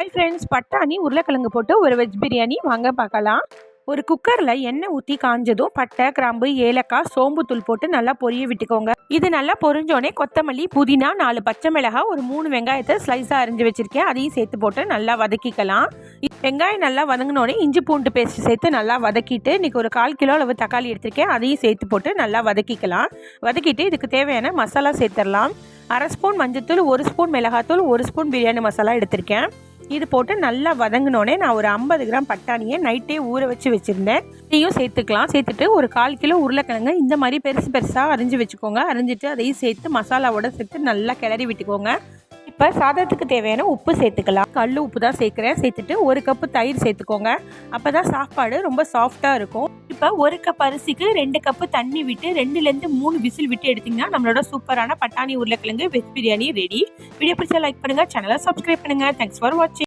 Hi friends, பட்டாணி உருளைக்கிழங்கு போட்டு ஒரு வெஜ் பிரியாணி வாங்க பார்க்கலாம். ஒரு குக்கரில் எண்ணெய் ஊற்றி காஞ்சதும் பட்டை, கிராம்பு, ஏலக்காய், சோம்புத்தூள் போட்டு நல்லா பொரிய விட்டுக்கோங்க. இது நல்லா பொரிஞ்சோடனே கொத்தமல்லி, புதினா, 4 பச்சை மிளகாய், ஒரு 3 வெங்காயத்தை ஸ்லைஸாக அரிஞ்சு வச்சுருக்கேன். அதையும் சேர்த்து போட்டு நல்லா வதக்கிக்கலாம். வெங்காயம் நல்லா வதங்கினோடனே இஞ்சி பூண்டு பேஸ்ட் சேர்த்து நல்லா வதக்கிட்டு, இன்றைக்கி ஒரு 1/4 கிலோ அளவு தக்காளி எடுத்திருக்கேன். அதையும் சேர்த்து போட்டு நல்லா வதக்கிக்கலாம். வதக்கிட்டு இதுக்கு தேவையான மசாலா சேர்த்துடலாம். 1/2 ஸ்பூன் மஞ்சத்தூள், 1 ஸ்பூன் மிளகாத்தூள், 1 ஸ்பூன் பிரியாணி மசாலா எடுத்திருக்கேன். இது போட்டு நல்லா வதங்கினோடனே நான் ஒரு 50 கிராம் பட்டாணியை நைட்டே ஊற வச்சுருந்தேன். இதையும் சேர்த்துக்கலாம். சேர்த்துட்டு ஒரு 1/4 கிலோ உருளைக்கிழங்கு இந்த மாதிரி பெருசாக அரிஞ்சு வச்சுக்கோங்க. அரிஞ்சிட்டு அதையும் சேர்த்து மசாலாவோட சேர்த்து நல்லா கிளறி விட்டுக்கோங்க. இப்போ சாதத்துக்கு தேவையான உப்பு சேர்த்துக்கலாம். கல் உப்பு தான் சேர்க்குறேன். சேர்த்துட்டு 1 கப்பு தயிர் சேர்த்துக்கோங்க. அப்போ தான் சாப்பாடு ரொம்ப சாஃப்டாக இருக்கும். இப்போ 1 கப் அரிசிக்கு 2 கப்பு தண்ணி விட்டு 2லேருந்து 3 விசில் விட்டு எடுத்திங்கன்னா நம்மளோட சூப்பரான பட்டாணி உருளைக்கிழங்கு வெஜ் பிரியாணி ரெடி. வீடியோ பிடிச்சா லைக் பண்ணுங்கள், சேனலை சப்ஸ்கிரைப் பண்ணுங்கள். தேங்க்ஸ் ஃபார் வாட்சிங்.